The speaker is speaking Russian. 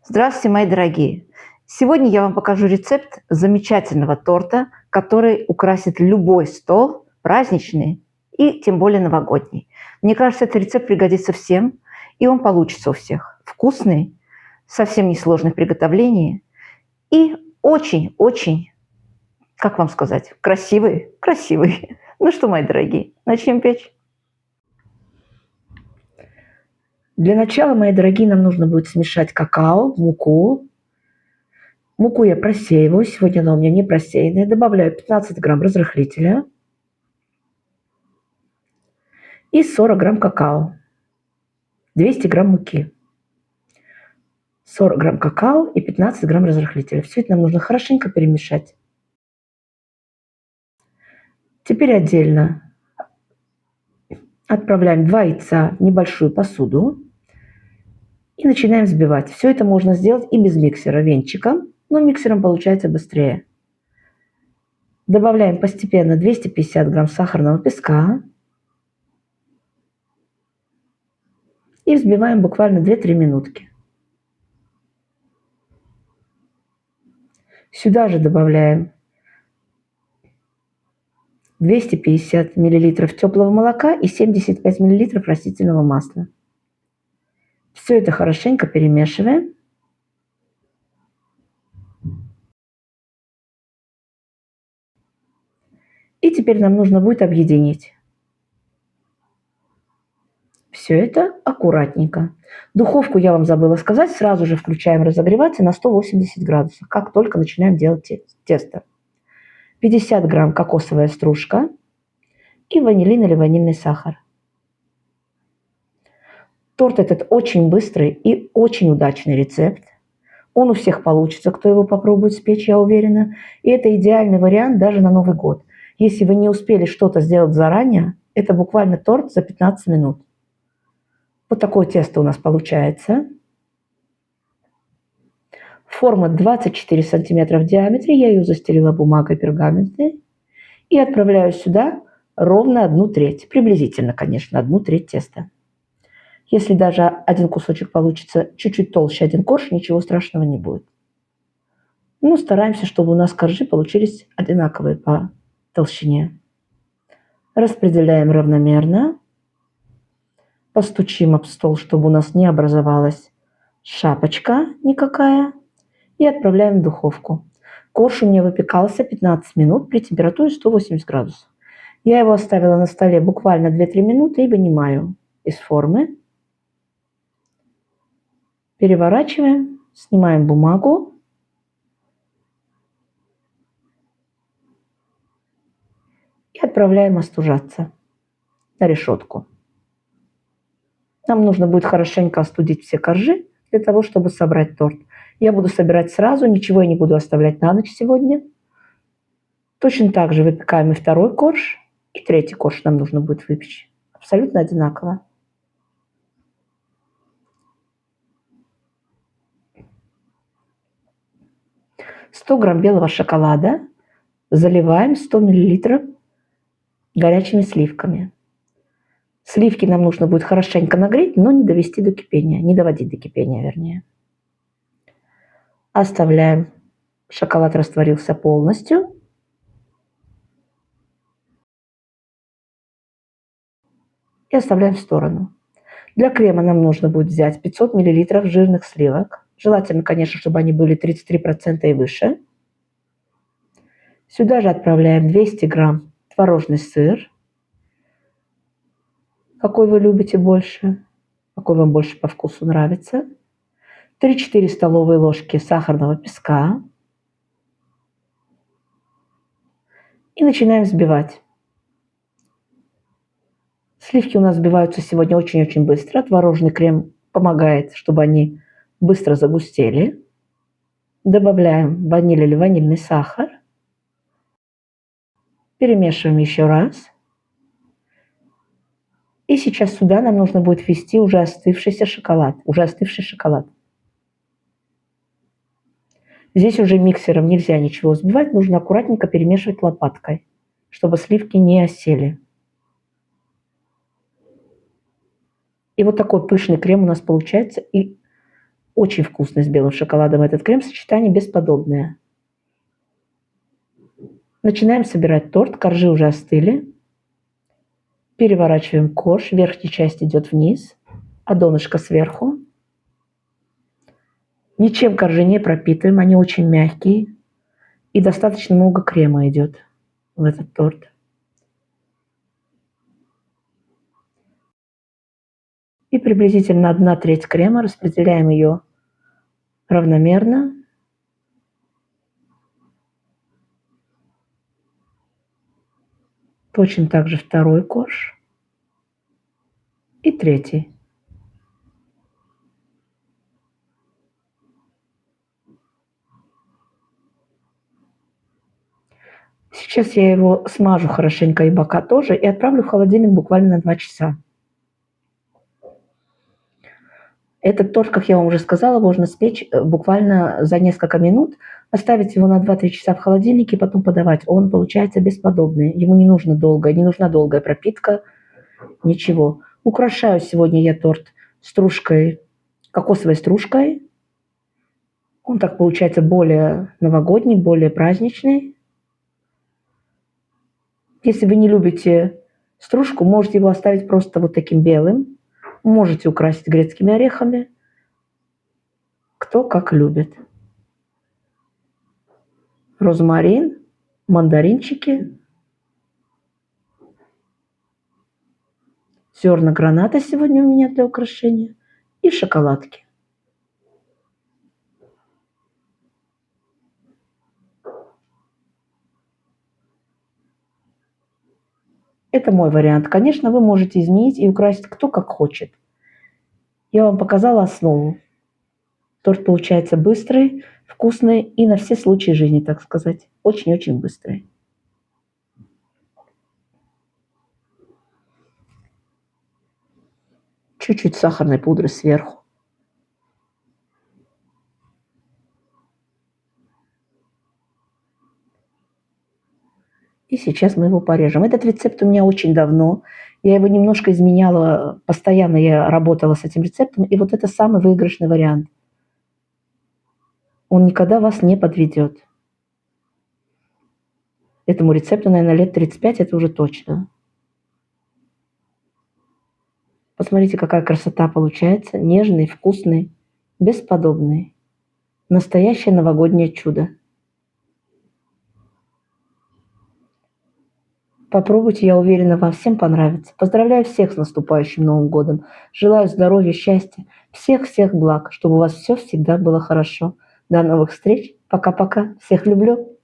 Здравствуйте, мои дорогие! Сегодня я вам покажу рецепт замечательного торта, который украсит любой стол, праздничный и тем более новогодний. Мне кажется, этот рецепт пригодится всем, и он получится у всех. Вкусный, совсем несложный в приготовлении и очень-очень, как вам сказать, красивый. Красивый. Ну что, мои дорогие, начнем печь? Для начала, мои дорогие, нам нужно будет смешать какао, муку. Муку я просеиваю, сегодня она у меня не просеянная. Добавляю 15 грамм разрыхлителя и 40 грамм какао, 200 грамм муки, 40 грамм какао и 15 грамм разрыхлителя. Все это нам нужно хорошенько перемешать. Теперь отдельно отправляем 2 яйца в небольшую посуду и начинаем взбивать. Все это можно сделать и без миксера, венчиком, но миксером получается быстрее. Добавляем постепенно 250 грамм сахарного песка и взбиваем буквально 2-3 минутки. Сюда же добавляем 250 миллилитров теплого молока и 75 миллилитров растительного масла. Все это хорошенько перемешиваем. И теперь нам нужно будет объединить все это аккуратненько. Духовку, я вам забыла сказать, сразу же включаем разогреваться на 180 градусов, как только начинаем делать тесто. 50 грамм кокосовая стружка и ванилин или ванильный сахар. Торт этот очень быстрый и очень удачный рецепт. Он у всех получится, кто его попробует спечь, я уверена. И это идеальный вариант даже на Новый год. Если вы не успели что-то сделать заранее, это буквально торт за 15 минут. Вот такое тесто у нас получается. Форма 24 сантиметра в диаметре. Я ее застелила бумагой пергаментной. И отправляю сюда ровно 1/3. Приблизительно, конечно, 1/3 теста. Если даже один кусочек получится чуть-чуть толще, один корж, ничего страшного не будет. Ну, стараемся, чтобы у нас коржи получились одинаковые по толщине. Распределяем равномерно. Постучим об стол, чтобы у нас не образовалась шапочка никакая. И отправляем в духовку. Корж у меня выпекался 15 минут при температуре 180 градусов. Я его оставила на столе буквально 2-3 минуты и вынимаю из формы. Переворачиваем, снимаем бумагу. И отправляем остужаться на решетку. Нам нужно будет хорошенько остудить все коржи для того, чтобы собрать торт. Я буду собирать сразу, ничего я не буду оставлять на ночь сегодня. Точно так же выпекаем и второй корж, и третий корж нам нужно будет выпечь. Абсолютно одинаково. «100 грамм белого шоколада заливаем 100 миллилитров горячими сливками. Сливки нам нужно будет хорошенько нагреть, но не довести до кипения, не доводить до кипения, вернее. Оставляем. Шоколад растворился полностью. И оставляем в сторону. Для крема нам нужно будет взять 500 миллилитров жирных сливок. Желательно, конечно, чтобы они были 33% и выше. Сюда же отправляем 200 грамм творожный сыр. Какой вы любите больше, какой вам больше по вкусу нравится. 3-4 столовые ложки сахарного песка. И начинаем взбивать. Сливки у нас взбиваются сегодня очень-очень быстро. Творожный крем помогает, чтобы они быстро загустели. Добавляем ваниль или ванильный сахар. Перемешиваем еще раз. И сейчас сюда нам нужно будет ввести уже остывший шоколад. Здесь уже миксером нельзя ничего взбивать, нужно аккуратненько перемешивать лопаткой, чтобы сливки не осели. И вот такой пышный крем у нас получается. И Очень вкусный с белым шоколадом этот крем. Сочетание бесподобное. Начинаем собирать торт. Коржи уже остыли. Переворачиваем корж. Верхняя часть идет вниз, а донышко сверху. Ничем коржи не пропитываем. Они очень мягкие. И достаточно много крема идет в этот торт. И приблизительно 1/3 крема распределяем ее равномерно. Точно так же второй корж и третий. Сейчас я его смажу хорошенько и бока тоже и отправлю в холодильник буквально на 2 часа. Этот торт, как я вам уже сказала, можно спечь буквально за несколько минут, оставить его на 2-3 часа в холодильнике и потом подавать. Он получается бесподобный. Ему не нужна долгая пропитка, ничего. Украшаю сегодня я торт стружкой, кокосовой стружкой. Он так получается более новогодний, более праздничный. Если вы не любите стружку, можете его оставить просто вот таким белым. Можете украсить грецкими орехами. Кто как любит. Розмарин, мандаринчики, зерна граната сегодня у меня для украшения и шоколадки. Это мой вариант. Конечно, вы можете изменить и украсить кто как хочет. Я вам показала основу. Торт получается быстрый, вкусный и на все случаи жизни, так сказать. Очень-очень быстрый. Чуть-чуть сахарной пудры сверху. И сейчас мы его порежем. Этот рецепт у меня очень давно. Я его немножко изменяла. Постоянно я работала с этим рецептом. И вот это самый выигрышный вариант. Он никогда вас не подведет. Этому рецепту, наверное, лет 35, это уже точно. Посмотрите, какая красота получается. Нежный, вкусный, бесподобный. Настоящее новогоднее чудо. Попробуйте, я уверена, вам всем понравится. Поздравляю всех с наступающим Новым годом. Желаю здоровья, счастья, всех-всех благ, чтобы у вас все всегда было хорошо. До новых встреч. Пока-пока. Всех люблю.